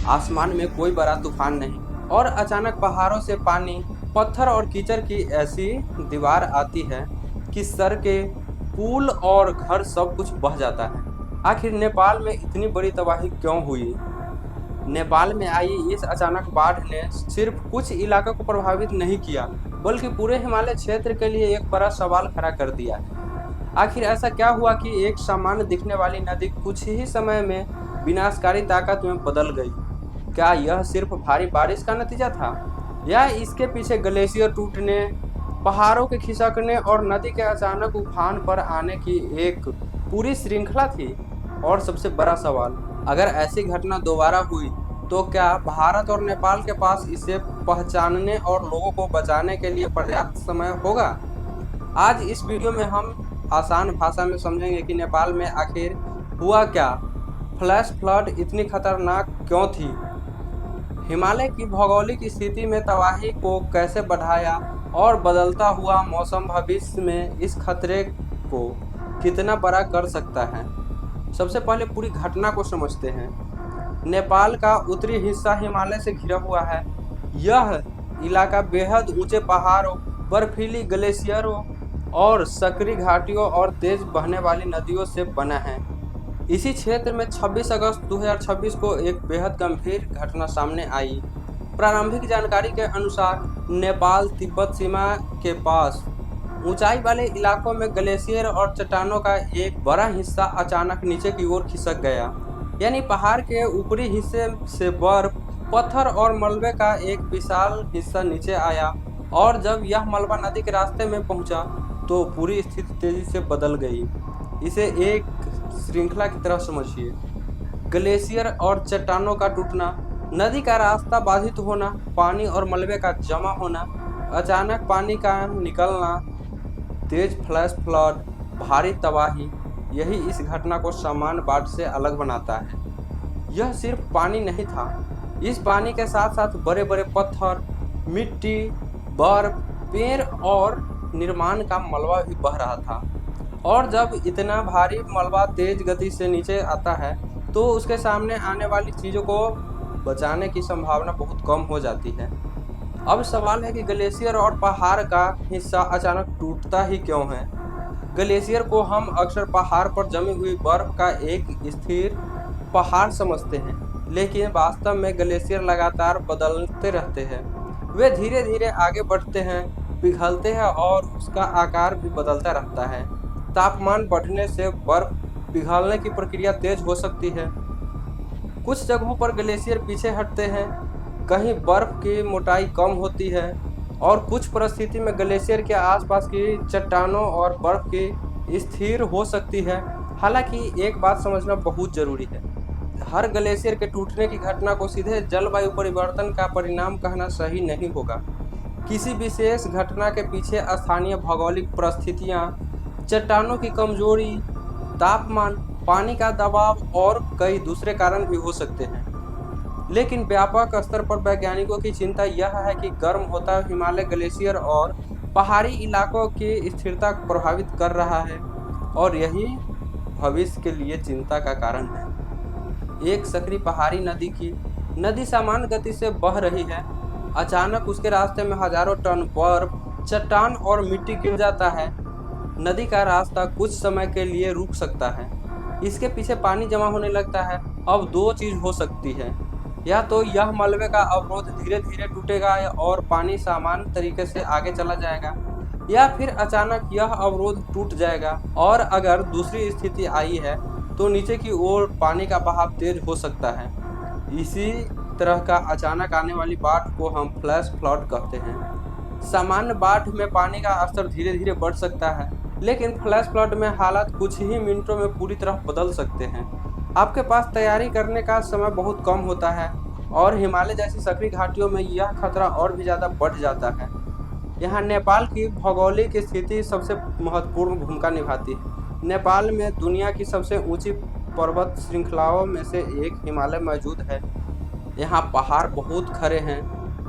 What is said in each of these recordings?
आसमान में कोई बड़ा तूफान नहीं, और अचानक पहाड़ों से पानी, पत्थर और कीचड़ की ऐसी दीवार आती है कि सड़कें, पुल और घर सब कुछ बह जाता है। आखिर नेपाल में इतनी बड़ी तबाही क्यों हुई? नेपाल में आई इस अचानक बाढ़ ने सिर्फ कुछ इलाकों को प्रभावित नहीं किया, बल्कि पूरे हिमालय क्षेत्र के लिए एक बड़ा सवाल खड़ा कर दिया है। आखिर ऐसा क्या हुआ कि एक सामान्य दिखने वाली नदी कुछ ही समय में विनाशकारी ताकत में बदल गई? क्या यह सिर्फ भारी बारिश का नतीजा था, या इसके पीछे ग्लेशियर टूटने, पहाड़ों के खिसकने और नदी के अचानक उफान पर आने की एक पूरी श्रृंखला थी? और सबसे बड़ा सवाल, अगर ऐसी घटना दोबारा हुई तो क्या भारत और नेपाल के पास इसे पहचानने और लोगों को बचाने के लिए पर्याप्त समय होगा? आज इस वीडियो में हम आसान भाषा में समझेंगे कि नेपाल में आखिर हुआ क्या, फ्लैश फ्लड इतनी खतरनाक क्यों थी, हिमालय की भौगोलिक स्थिति में तबाही को कैसे बढ़ाया, और बदलता हुआ मौसम भविष्य में इस खतरे को कितना बड़ा कर सकता है। सबसे पहले पूरी घटना को समझते हैं। नेपाल का उत्तरी हिस्सा हिमालय से घिरा हुआ है। यह इलाका बेहद ऊंचे पहाड़ों, बर्फीली ग्लेशियरों और सकरी घाटियों और तेज बहने वाली नदियों से बना है। इसी क्षेत्र में 26 अगस्त 2026 को एक बेहद गंभीर घटना सामने आई। प्रारंभिक जानकारी के अनुसार नेपाल तिब्बत सीमा के पास ऊंचाई वाले इलाकों में ग्लेशियर और चट्टानों का एक बड़ा हिस्सा अचानक नीचे की ओर खिसक गया। यानी पहाड़ के ऊपरी हिस्से से बर्फ, पत्थर और मलबे का एक विशाल हिस्सा नीचे आया, और जब यह मलबा नदी के रास्ते में पहुंचा तो पूरी स्थिति तेजी से बदल गई। इसे एक श्रृंखला की तरह समझिए। ग्लेशियर और चट्टानों का टूटना, नदी का रास्ता बाधित होना, पानी और मलबे का जमा होना, अचानक पानी का निकलना, तेज फ्लैश फ्लड, भारी तबाही, यही इस घटना को सामान्य बाढ़ से अलग बनाता है। यह सिर्फ पानी नहीं था, इस पानी के साथ साथ बड़े बड़े पत्थर, मिट्टी, बर्फ, पेड़ और निर्माण का मलबा भी बह रहा था। और जब इतना भारी मलबा तेज गति से नीचे आता है तो उसके सामने आने वाली चीज़ों को बचाने की संभावना बहुत कम हो जाती है। अब सवाल है कि ग्लेशियर और पहाड़ का हिस्सा अचानक टूटता ही क्यों है? ग्लेशियर को हम अक्सर पहाड़ पर जमी हुई बर्फ का एक स्थिर पहाड़ समझते हैं, लेकिन वास्तव में ग्लेशियर लगातार बदलते रहते हैं। वे धीरे धीरे आगे बढ़ते हैं, पिघलते हैं और उसका आकार भी बदलता रहता है। तापमान बढ़ने से बर्फ पिघलने की प्रक्रिया तेज हो सकती है। कुछ जगहों पर ग्लेशियर पीछे हटते हैं, कहीं बर्फ की मोटाई कम होती है, और कुछ परिस्थिति में ग्लेशियर के आसपास की चट्टानों और बर्फ की स्थिर हो सकती है। हालांकि एक बात समझना बहुत जरूरी है, हर ग्लेशियर के टूटने की घटना को सीधे जलवायु परिवर्तन का परिणाम कहना सही नहीं होगा। किसी विशेष घटना के पीछे स्थानीय भौगोलिक परिस्थितियाँ, चट्टानों की कमजोरी, तापमान, पानी का दबाव और कई दूसरे कारण भी हो सकते हैं। लेकिन व्यापक स्तर पर वैज्ञानिकों की चिंता यह है कि गर्म होता हिमालय ग्लेशियर और पहाड़ी इलाकों की स्थिरता को प्रभावित कर रहा है, और यही भविष्य के लिए चिंता का कारण है। एक सकरी पहाड़ी नदी सामान्य गति से बह रही है। अचानक उसके रास्ते में हजारों टन बर्फ, चट्टान और मिट्टी गिर जाता है। नदी का रास्ता कुछ समय के लिए रुक सकता है, इसके पीछे पानी जमा होने लगता है। अब दो चीज हो सकती है, या तो यह मलबे का अवरोध धीरे धीरे टूटेगा और पानी सामान्य तरीके से आगे चला जाएगा, या फिर अचानक यह अवरोध टूट जाएगा, और अगर दूसरी स्थिति आई है तो नीचे की ओर पानी का बहाव तेज हो सकता है। इसी तरह का अचानक आने वाली बाढ़ को हम फ्लैश फ्लड कहते हैं। सामान्य बाढ़ में पानी का स्तर धीरे धीरे बढ़ सकता है, लेकिन फ्लैश फ्लड में हालात कुछ ही मिनटों में पूरी तरह बदल सकते हैं। आपके पास तैयारी करने का समय बहुत कम होता है, और हिमालय जैसी सकरी घाटियों में यह खतरा और भी ज़्यादा बढ़ जाता है। यहाँ नेपाल की भौगोलिक स्थिति सबसे महत्वपूर्ण भूमिका निभाती है। नेपाल में दुनिया की सबसे ऊंची पर्वत श्रृंखलाओं में से एक हिमालय मौजूद है। यहाँ पहाड़ बहुत खड़े हैं,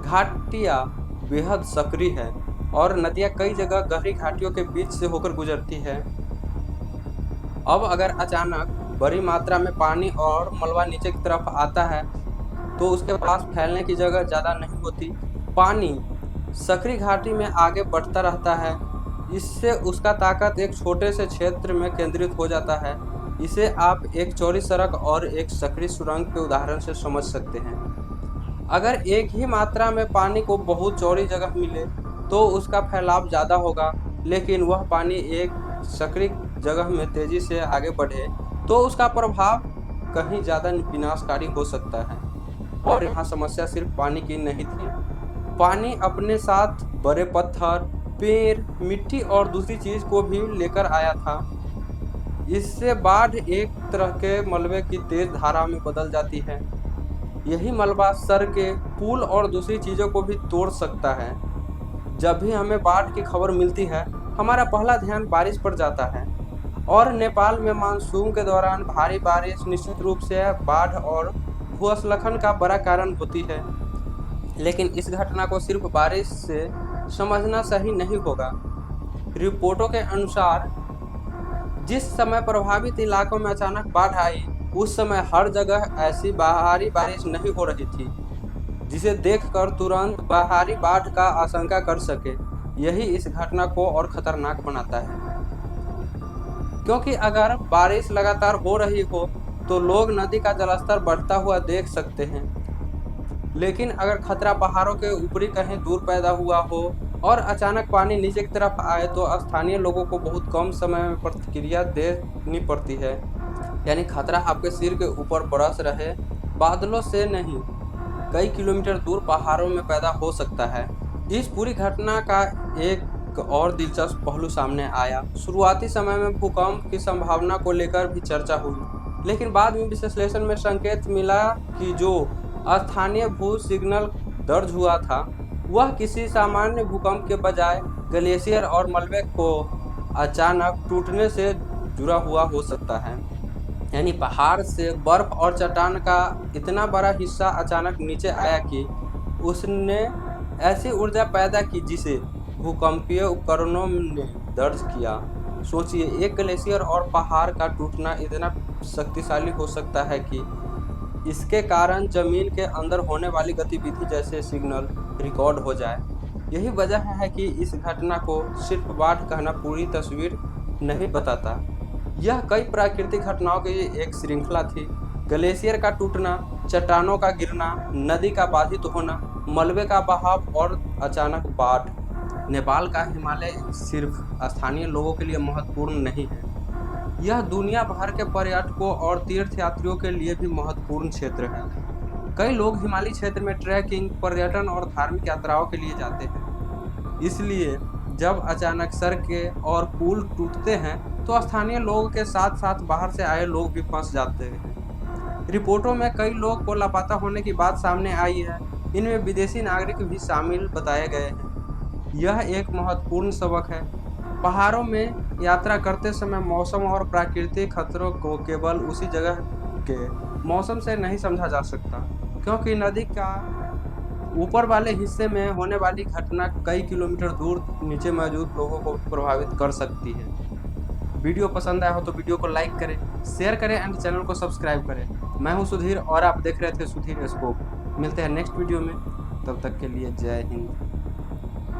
घाटियाँ बेहद सकरी है, और नदियाँ कई जगह गहरी घाटियों के बीच से होकर गुजरती है। अब अगर अचानक बड़ी मात्रा में पानी और मलबा नीचे की तरफ आता है तो उसके पास फैलने की जगह ज़्यादा नहीं होती। पानी सकरी घाटी में आगे बढ़ता रहता है, इससे उसका ताकत एक छोटे से क्षेत्र में केंद्रित हो जाता है। इसे आप एक चौड़ी सड़क और एक सकरी सुरंग के उदाहरण से समझ सकते हैं। अगर एक ही मात्रा में पानी को बहुत चौड़ी जगह मिले तो उसका फैलाव ज़्यादा होगा, लेकिन वह पानी एक सकरी जगह में तेजी से आगे बढ़े तो उसका प्रभाव कहीं ज़्यादा विनाशकारी हो सकता है। और यहाँ समस्या सिर्फ पानी की नहीं थी। पानी अपने साथ बड़े पत्थर, पेड़, मिट्टी और दूसरी चीज़ को भी लेकर आया था। इससे बाढ़ एक तरह के मलबे की तेज धारा में बदल जाती है। यही मलबा सड़कें, पुल और दूसरी चीज़ों को भी तोड़ सकता है। जब भी हमें बाढ़ की खबर मिलती है, हमारा पहला ध्यान बारिश पर जाता है। और नेपाल में मानसून के दौरान भारी बारिश निश्चित रूप से बाढ़ और भूस्खलन का बड़ा कारण होती है। लेकिन इस घटना को सिर्फ बारिश से समझना सही नहीं होगा। रिपोर्टों के अनुसार जिस समय प्रभावित इलाकों में अचानक बाढ़ आई, उस समय हर जगह ऐसी भारी बारिश नहीं हो रही थी जिसे देखकर तुरंत भारी बाढ़ का आशंका कर सके। यही इस घटना को और खतरनाक बनाता है, क्योंकि अगर बारिश लगातार हो रही हो तो लोग नदी का जलस्तर बढ़ता हुआ देख सकते हैं, लेकिन अगर खतरा पहाड़ों के ऊपरी कहीं दूर पैदा हुआ हो और अचानक पानी नीचे की तरफ आए तो स्थानीय लोगों को बहुत कम समय में प्रतिक्रिया देनी पड़ती है। यानी खतरा आपके सिर के ऊपर बरस रहे बादलों से नहीं, कई किलोमीटर दूर पहाड़ों में पैदा हो सकता है। इस पूरी घटना का एक और दिलचस्प पहलू सामने आया। शुरुआती समय में भूकंप की संभावना को लेकर भी चर्चा हुई, लेकिन बाद में विश्लेषण में संकेत मिला कि जो स्थानीय भू सिग्नल दर्ज हुआ था वह किसी सामान्य भूकंप के बजाय ग्लेशियर और मलबे को अचानक टूटने से जुड़ा हुआ हो सकता है। यानी पहाड़ से बर्फ और चट्टान का इतना बड़ा हिस्सा अचानक नीचे आया कि उसने ऐसी ऊर्जा पैदा की जिसे भूकंपीय उपकरणों ने दर्ज किया। सोचिए, एक ग्लेशियर और पहाड़ का टूटना इतना शक्तिशाली हो सकता है कि इसके कारण जमीन के अंदर होने वाली गतिविधि जैसे सिग्नल रिकॉर्ड हो जाए। यही वजह है कि इस घटना को सिर्फ बाढ़ कहना पूरी तस्वीर नहीं बताता। यह कई प्राकृतिक घटनाओं की एक श्रृंखला थी। ग्लेशियर का टूटना, चट्टानों का गिरना, नदी का बाधित होना, मलबे का बहाव और अचानक बाढ़। नेपाल का हिमालय सिर्फ स्थानीय लोगों के लिए महत्वपूर्ण नहीं है, यह दुनिया भर के पर्यटकों और तीर्थयात्रियों के लिए भी महत्वपूर्ण क्षेत्र है। कई लोग हिमालयी क्षेत्र में ट्रैकिंग, पर्यटन और धार्मिक यात्राओं के लिए जाते हैं। इसलिए जब अचानक सड़कें और पुल टूटते हैं तो स्थानीय लोगों के साथ साथ बाहर से आए लोग भी फंस जाते हैं। रिपोर्टों में कई लोग को लापता होने की बात सामने आई है, इनमें विदेशी नागरिक भी शामिल बताए गए हैं। यह एक महत्वपूर्ण सबक है। पहाड़ों में यात्रा करते समय मौसम और प्राकृतिक खतरों को केवल उसी जगह के मौसम से नहीं समझा जा सकता, क्योंकि नदी का ऊपर वाले हिस्से में होने वाली घटना कई किलोमीटर दूर नीचे मौजूद लोगों को प्रभावित कर सकती है। वीडियो पसंद आया हो तो वीडियो को लाइक करें, शेयर करें एंड चैनल को सब्सक्राइब करें। मैं हूं सुधीर और आप देख रहे थे सुधीर स्कोप। मिलते हैं नेक्स्ट वीडियो में, तब तक के लिए जय हिंद।